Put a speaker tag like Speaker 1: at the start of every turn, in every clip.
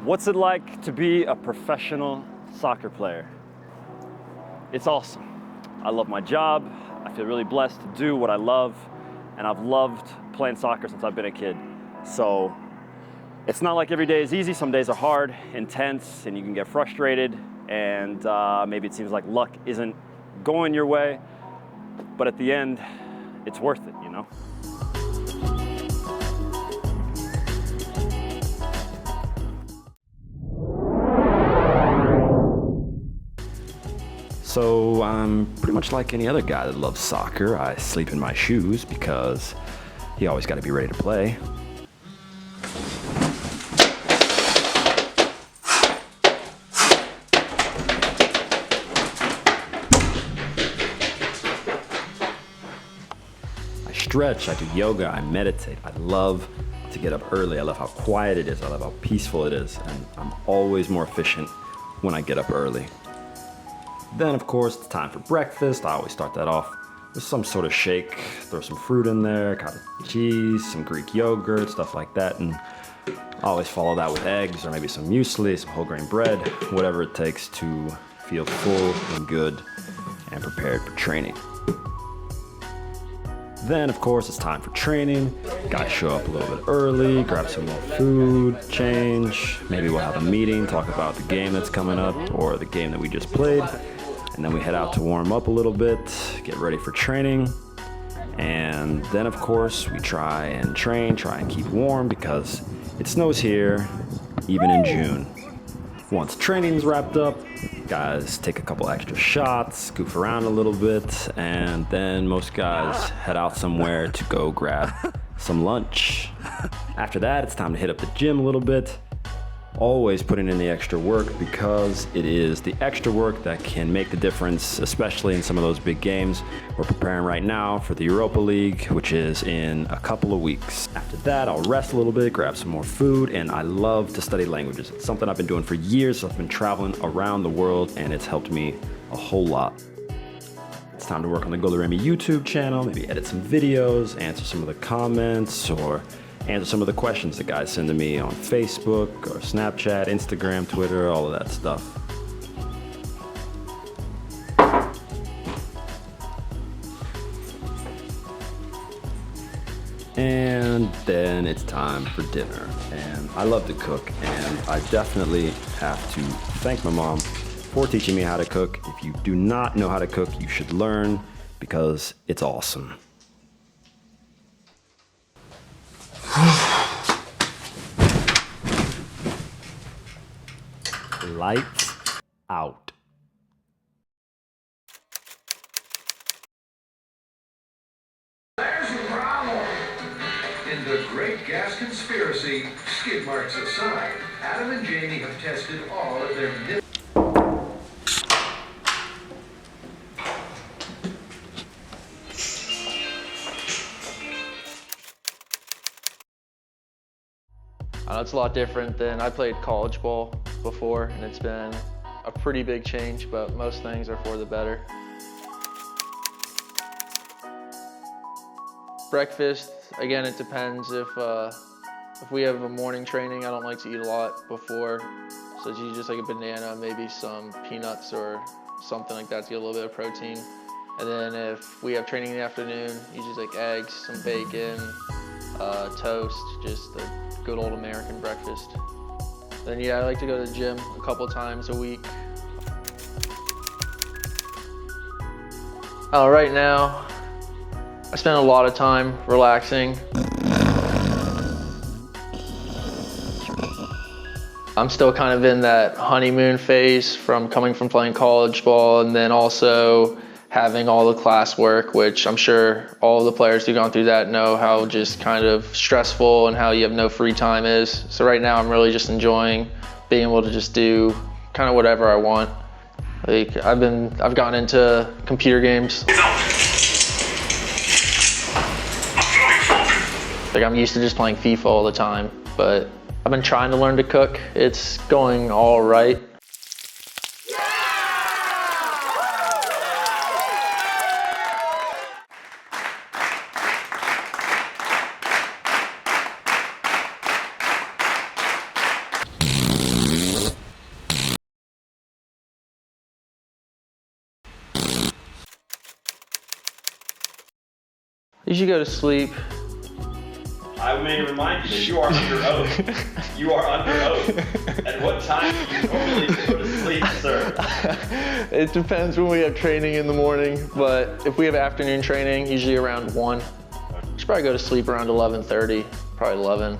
Speaker 1: What's it like to be a professional soccer player? It's awesome. I love my job. I feel really blessed to do what I love, and I've loved playing soccer since I've been a kid. So it's not like every day is easy. Some days are hard, intense, and you can get frustrated, and maybe it seems like luck isn't going your way, but at the end, it's worth it, you know? So I'm pretty much like any other guy that loves soccer. I sleep in my shoes because you always got to be ready to play. I stretch, I do yoga, I meditate. I love to get up early. I love how quiet it is. I love how peaceful it is. And I'm always more efficient when I get up early. Then, of course, it's time for breakfast. I always start that off with some sort of shake. Throw some fruit in there, cottage cheese, some Greek yogurt, stuff like that. And I always follow that with eggs or maybe some muesli, some whole grain bread, whatever it takes to feel full and good and prepared for training. Then, of course, it's time for training. Gotta show up a little bit early, grab some more food, change. Maybe we'll have a meeting, talk about the game that's coming up or the game that we just played. And then we head out to warm up a little bit, get ready for training. And then, of course, we try and keep warm because it snows here, even in June. Once training's wrapped up, guys take a couple extra shots, goof around a little bit, and then most guys head out somewhere to go grab some lunch. After that, it's time to hit up the gym a little bit. Always putting in the extra work because it is the extra work that can make the difference, especially in some of those big games. We're preparing right now for the Europa League, which is in a couple of weeks. After that, I'll rest a little bit, grab some more food, and I love to study languages. It's something I've been doing for years. So I've been traveling around the world, and it's helped me a whole lot. It's time to work on the GOLUREMI YouTube channel, maybe edit some videos, answer some of the comments, or answer some of the questions that guys send to me on Facebook or Snapchat, Instagram, Twitter, all of that stuff. And then it's time for dinner. And I love to cook, and I definitely have to thank my mom for teaching me how to cook. If you do not know how to cook, you should learn because it's awesome. Lights out.
Speaker 2: There's a problem. In the great gas conspiracy, skid marks aside, Adam and Jamie have tested all of their
Speaker 3: It's a lot different than I played college ball before, and it's been a pretty big change, but most things are for the better. Breakfast, again, it depends. If we have a morning training, I don't like to eat a lot before, so it's usually just like a banana, maybe some peanuts or something like that to get a little bit of protein. And then if we have training in the afternoon, usually like eggs, some bacon, toast, just a good old American breakfast. Then yeah, I like to go to the gym a couple times a week. Right now, I spend a lot of time relaxing. I'm still kind of in that honeymoon phase from coming from playing college ball and then also having all the classwork, which I'm sure all the players who've gone through that know how just kind of stressful and how you have no free time is. So right now I'm really just enjoying being able to just do kind of whatever I want. Like I've gotten into computer games. Like I'm used to just playing FIFA all the time, but I've been trying to learn to cook. It's going all right. You should go to sleep.
Speaker 1: I may remind you that you are under oath. You are under oath. At what time do you normally go to sleep, sir?
Speaker 3: It depends when we have training in the morning, but if we have afternoon training, usually around 1. I should probably go to sleep around 11:30, probably 11.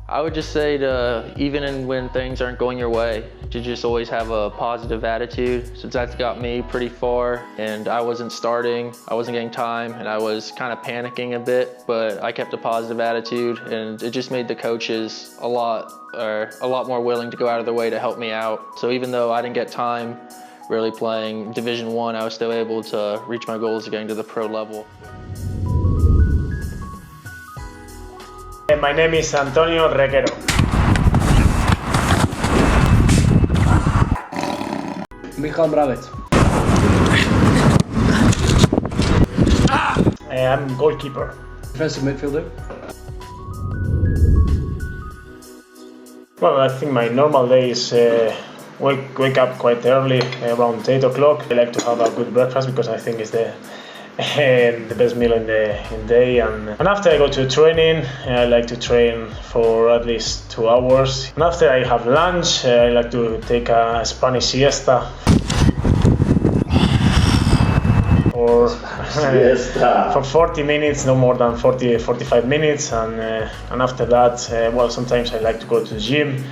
Speaker 3: I would just say to, even when things aren't going your way, to just always have a positive attitude, since that's got me pretty far, and I wasn't starting, I wasn't getting time, and I was kind of panicking a bit, but I kept a positive attitude, and it just made the coaches a lot more willing to go out of their way to help me out. So even though I didn't get time really playing Division I, I was still able to reach my goals of getting to the pro level.
Speaker 4: My name is Antonio Requero.
Speaker 5: Michal Mravec.
Speaker 4: I'm goalkeeper.
Speaker 5: Defensive midfielder.
Speaker 4: Well, I think my normal day is wake up quite early, around 8 o'clock. I like to have a good breakfast because I think it's the best meal in the day. And after I go to training, I like to train for at least 2 hours. And after I have lunch, I like to take a Spanish siesta. For 40 minutes, no more than 45 minutes. And after that, well, sometimes I like to go to the gym,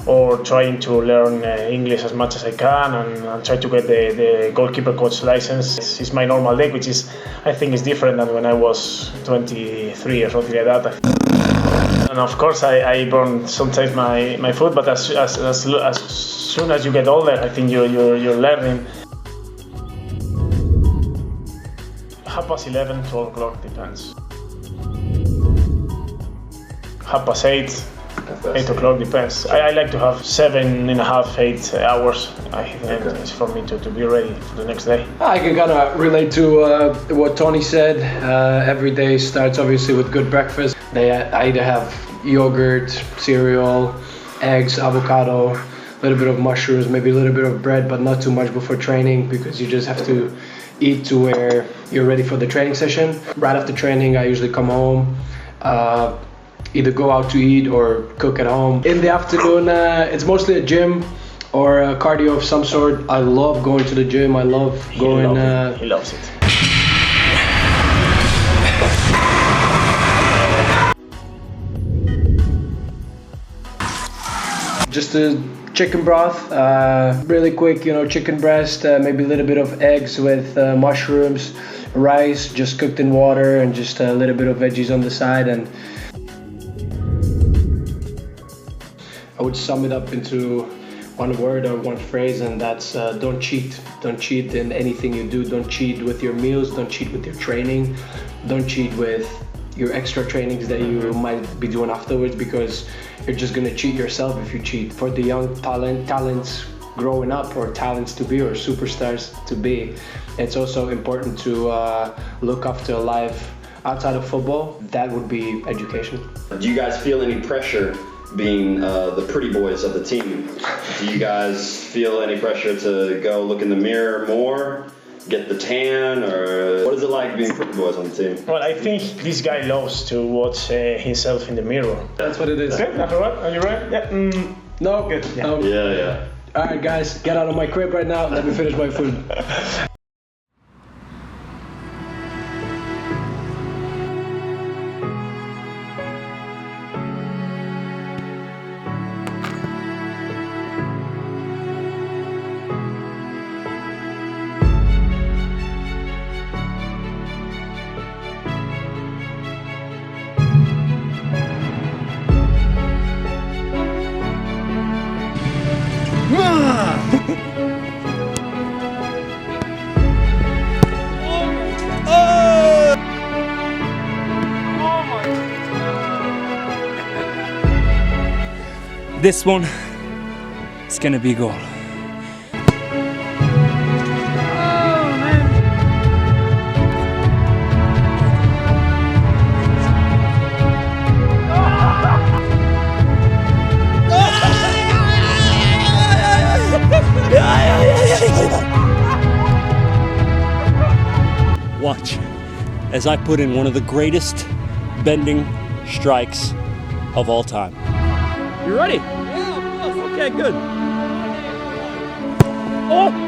Speaker 4: or trying to learn English as much as I can, and try to get the goalkeeper coach license. It's my normal day, which is, I think, is different than when I was 23 or something like that. And of course, I burn sometimes my food, but as soon as you get older, I think you're learning. 11:30, 12 o'clock, depends. 8:30. 8 o'clock, depends. I like to have 7.5, 8 hours. I think it's for me to be ready for the next day.
Speaker 5: I can kind of relate to what Tony said. Every day starts obviously with good breakfast. I either have yogurt, cereal, eggs, avocado, a little bit of mushrooms, maybe a little bit of bread, but not too much before training, because you just have to eat to where you're ready for the training session. Right after training, I usually come home, either go out to eat or cook at home. In the afternoon, it's mostly a gym or a cardio of some sort. I love going to the gym. I love going.
Speaker 4: He loves it.
Speaker 5: Just a chicken broth, really quick, chicken breast, maybe a little bit of eggs with mushrooms, rice, just cooked in water, and just a little bit of veggies on the side. And I would sum it up into one word or one phrase, and that's don't cheat. Don't cheat in anything you do. Don't cheat with your meals. Don't cheat with your training. Don't cheat with your extra trainings that you might be doing afterwards, because you're just gonna cheat yourself if you cheat. For the young talents growing up, or talents to be, or superstars to be, it's also important to look after a life outside of football. That would be education.
Speaker 6: Do you guys feel any pressure being the pretty boys of the team? Do you guys feel any pressure to go look in the mirror more, get the tan, or what is it like being pretty boys on the team?
Speaker 4: Well, I think this guy loves to watch himself in the mirror.
Speaker 5: That's what it is.
Speaker 4: Okay, that's all right. Are you right? Yeah.
Speaker 5: No.
Speaker 4: Good. Yeah.
Speaker 5: No.
Speaker 6: Yeah.
Speaker 5: All right, guys, get out of my crib right now. Let me finish my food.
Speaker 7: This one is gonna be a goal.
Speaker 8: as I put in one of the greatest bending strikes of all time.
Speaker 1: You ready? Yeah. Okay, good. Oh!